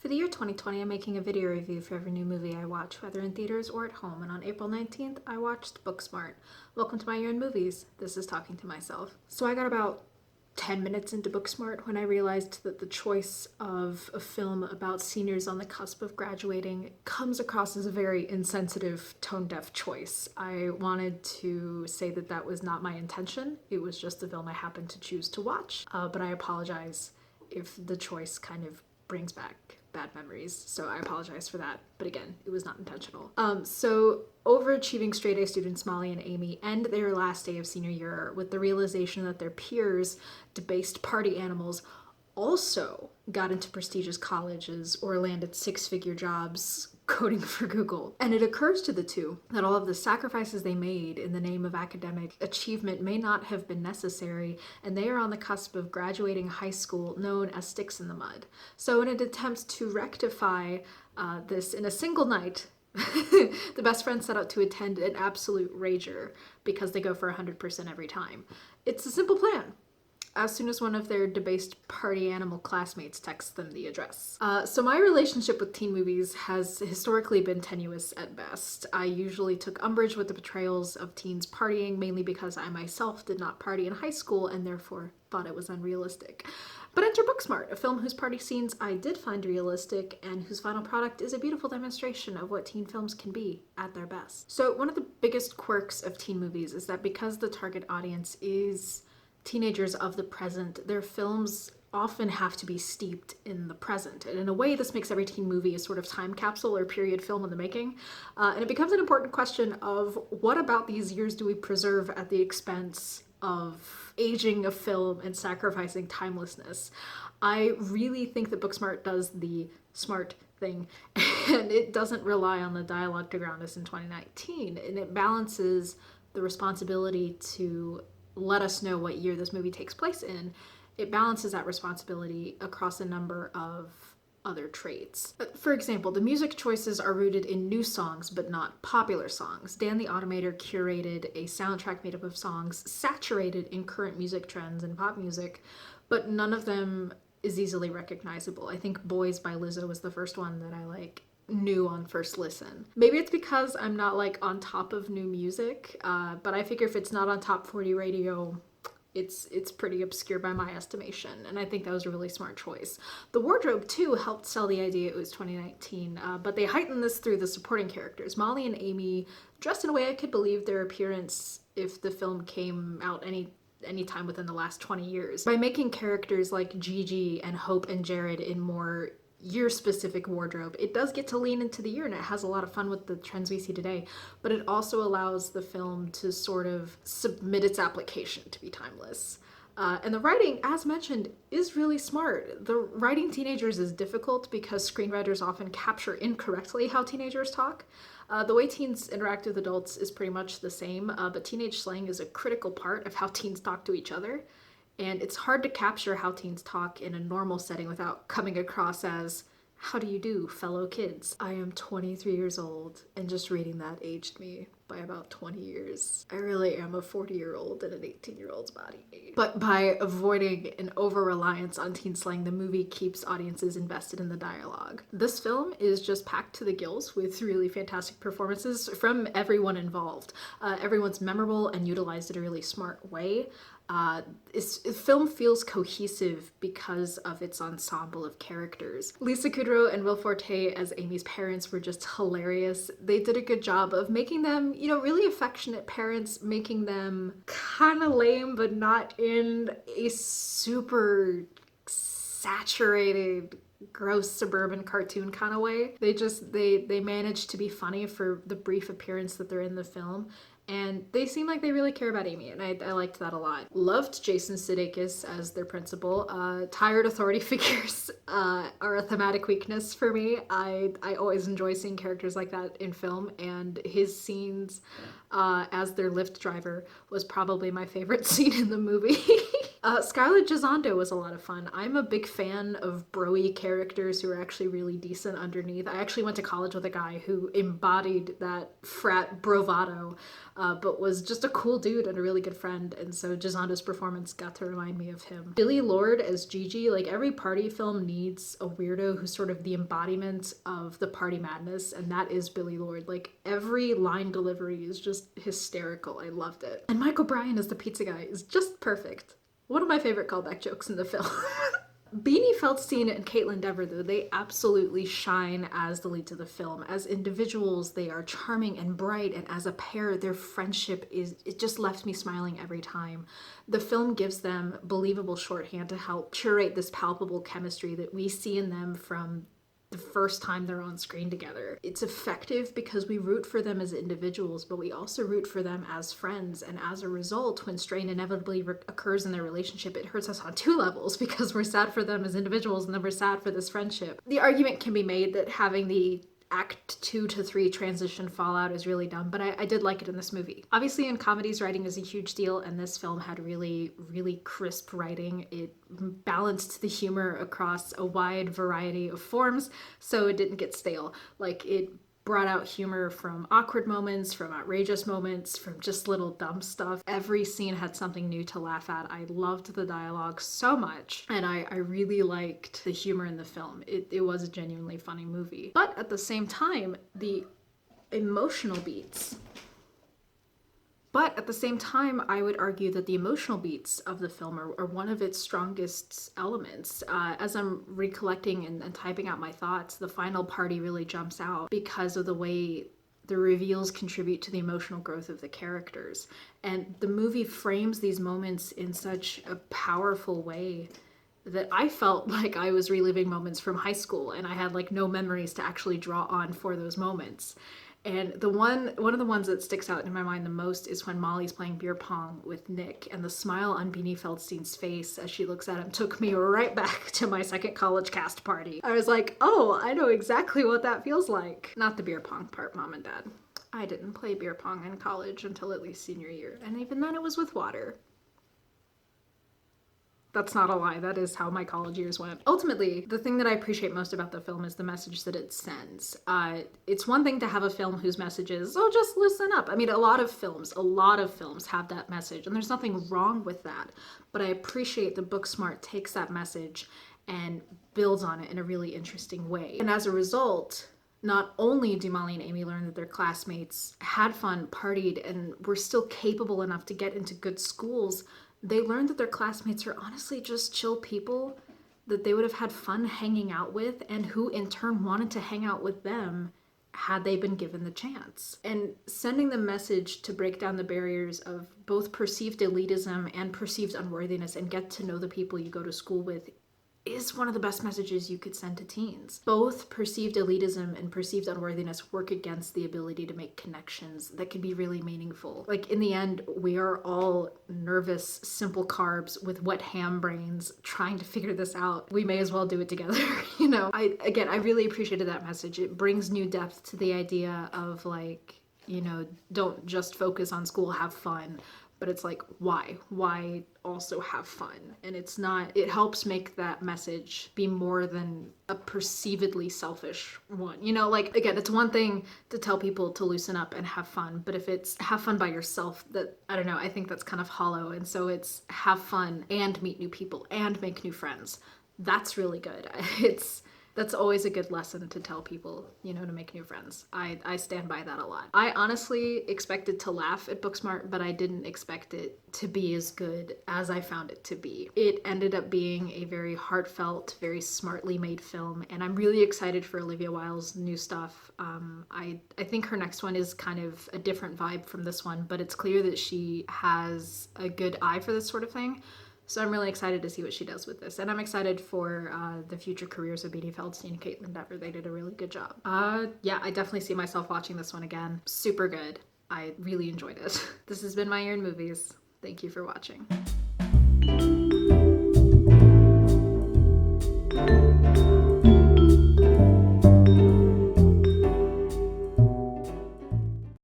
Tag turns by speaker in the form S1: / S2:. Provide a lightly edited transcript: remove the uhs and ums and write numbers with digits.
S1: For the year 2020, I'm making a video review for every new movie I watch, whether in theaters or at home, and on April 19th, I watched Booksmart. Welcome to my year in movies. This is Talking to Myself. So I got about 10 minutes into Booksmart when I realized that the choice of a film about seniors on the cusp of graduating comes across as a very insensitive, tone-deaf choice. I wanted to say that that was not my intention. It was just the film I happened to choose to watch, but I apologize if the choice kind of brings back bad memories, so I apologize for that. But again, it was not intentional. So overachieving straight-A students Molly and Amy end their last day of senior year with the realization that their peers, debased party animals, also got into prestigious colleges or landed six-figure jobs coding for Google. And it occurs to the two that all of the sacrifices they made in the name of academic achievement may not have been necessary, and they are on the cusp of graduating high school known as sticks in the mud. So in an attempt to rectify this in a single night, the best friends set out to attend an absolute rager because they go for 100% every time. It's a simple plan. As soon as one of their debased party animal classmates texts them the address. So my relationship with teen movies has historically been tenuous at best. I usually took umbrage with the portrayals of teens partying, mainly because I myself did not party in high school and therefore thought it was unrealistic. But enter Booksmart, a film whose party scenes I did find realistic and whose final product is a beautiful demonstration of what teen films can be at their best. So one of the biggest quirks of teen movies is that because the target audience is teenagers of the present, their films often have to be steeped in the present. And in a way, this makes every teen movie a sort of time capsule or period film in the making. And it becomes an important question of what about these years do we preserve at the expense of aging a film and sacrificing timelessness? I really think that Booksmart does the smart thing, and it doesn't rely on the dialogue to ground us in 2019, and it balances the responsibility to let us know what year this movie takes place in. It balances that responsibility across a number of other traits. For example, the music choices are rooted in new songs, but not popular songs. Dan the Automator curated a soundtrack made up of songs saturated in current music trends and pop music, but none of them is easily recognizable. I think Boys by Lizzo was the first one that I knew on first listen. Maybe it's because I'm not on top of new music, but I figure if it's not on top 40 radio, it's pretty obscure by my estimation, and I think that was a really smart choice. The wardrobe too helped sell the idea it was 2019, but they heightened this through the supporting characters. Molly and Amy dressed in a way I could believe their appearance if the film came out any time within the last 20 years. By making characters like Gigi and Hope and Jared in more year-specific wardrobe, it does get to lean into the year, and it has a lot of fun with the trends we see today, but it also allows the film to sort of submit its application to be timeless. And the writing, as mentioned, is really smart. The writing teenagers is difficult because screenwriters often capture incorrectly how teenagers talk. The way teens interact with adults is pretty much the same, but teenage slang is a critical part of how teens talk to each other. And it's hard to capture how teens talk in a normal setting without coming across as, how do you do, fellow kids? I am 23 years old, and just reading that aged me by about 20 years. I really am a 40-year-old in an 18-year-old's body. But by avoiding an over-reliance on teen slang, the movie keeps audiences invested in the dialogue. This film is just packed to the gills with really fantastic performances from everyone involved. Everyone's memorable and utilized in a really smart way. The film feels cohesive because of its ensemble of characters. Lisa Kudrow and Will Forte as Amy's parents were just hilarious. They did a good job of making them, really affectionate parents, making them kind of lame, but not in a super saturated, gross suburban cartoon kind of way. They managed to be funny for the brief appearance that they're in the film. And they seem like they really care about Amy, and I liked that a lot. Loved Jason Sudeikis as their principal. Tired authority figures are a thematic weakness for me. I always enjoy seeing characters like that in film, and his scenes as their Lyft driver was probably my favorite scene in the movie. Scarlett Gisondo was a lot of fun. I'm a big fan of bro-y characters who are actually really decent underneath. I actually went to college with a guy who embodied that frat bravado, but was just a cool dude and a really good friend, and so Gisondo's performance got to remind me of him. Billie Lourd as Gigi, like every party film needs a weirdo who's sort of the embodiment of the party madness, and that is Billie Lourd. Like every line delivery is just hysterical. I loved it. And Mike O'Brien as the pizza guy is just perfect. One of my favorite callback jokes in the film. Beanie Feldstein and Caitlin Dever, though, they absolutely shine as the leads of the film. As individuals, they are charming and bright, and as a pair, their friendship it just left me smiling every time. The film gives them believable shorthand to help curate this palpable chemistry that we see in them from the first time they're on screen together. It's effective because we root for them as individuals, but we also root for them as friends, and as a result, when strain inevitably occurs in their relationship, it hurts us on two levels, because we're sad for them as individuals and then we're sad for this friendship. The argument can be made that having the Act 2 to 3 transition fallout is really dumb, but I did like it in this movie. Obviously, in comedies, writing is a huge deal, and this film had really, really crisp writing. It balanced the humor across a wide variety of forms, so it didn't get stale. Like, it brought out humor from awkward moments, from outrageous moments, from just little dumb stuff. Every scene had something new to laugh at. I loved the dialogue so much, and I really liked the humor in the film. It was a genuinely funny movie. But at the same time, the emotional beats But at the same time, I would argue that the emotional beats of the film are one of its strongest elements. As I'm recollecting and typing out my thoughts, the final party really jumps out because of the way the reveals contribute to the emotional growth of the characters. And the movie frames these moments in such a powerful way that I felt like I was reliving moments from high school, and I had like no memories to actually draw on for those moments. And one of the ones that sticks out in my mind the most is when Molly's playing beer pong with Nick, and the smile on Beanie Feldstein's face as she looks at him took me right back to my second college cast party. I was like, oh, I know exactly what that feels like. Not the beer pong part, Mom and Dad. I didn't play beer pong in college until at least senior year, and even then it was with water. That's not a lie. That is how my college years went. Ultimately, the thing that I appreciate most about the film is the message that it sends. It's one thing to have a film whose message is, oh, just listen up. I mean, a lot of films have that message, and there's nothing wrong with that. But I appreciate that Booksmart takes that message and builds on it in a really interesting way. And as a result, not only do Molly and Amy learn that their classmates had fun, partied, and were still capable enough to get into good schools, they learned that their classmates are honestly just chill people that they would have had fun hanging out with, and who in turn wanted to hang out with them had they been given the chance. And sending the message to break down the barriers of both perceived elitism and perceived unworthiness and get to know the people you go to school with is one of the best messages you could send to teens. Both perceived elitism and perceived unworthiness work against the ability to make connections that can be really meaningful. Like, in the end, we are all nervous, simple carbs with wet ham brains trying to figure this out. We may as well do it together, you know? I really appreciated that message. It brings new depth to the idea of, like, you know, don't just focus on school, have fun. But it's like, why also have fun? And it's not, it helps make that message be more than a perceivedly selfish one. You know, like, again, it's one thing to tell people to loosen up and have fun, but if it's have fun by yourself, that, I don't know, I think that's kind of hollow. And so it's have fun and meet new people and make new friends. That's really good. That's always a good lesson to tell people, you know, to make new friends. I stand by that a lot. I honestly expected to laugh at Booksmart, but I didn't expect it to be as good as I found it to be. It ended up being a very heartfelt, very smartly made film, and I'm really excited for Olivia Wilde's new stuff. I think her next one is kind of a different vibe from this one, but it's clear that she has a good eye for this sort of thing. So I'm really excited to see what she does with this. And I'm excited for the future careers of Beanie Feldstein and Caitlin Dever. They did a really good job. Yeah, I definitely see myself watching this one again. Super good. I really enjoyed it. This has been My Year in Movies. Thank you for watching.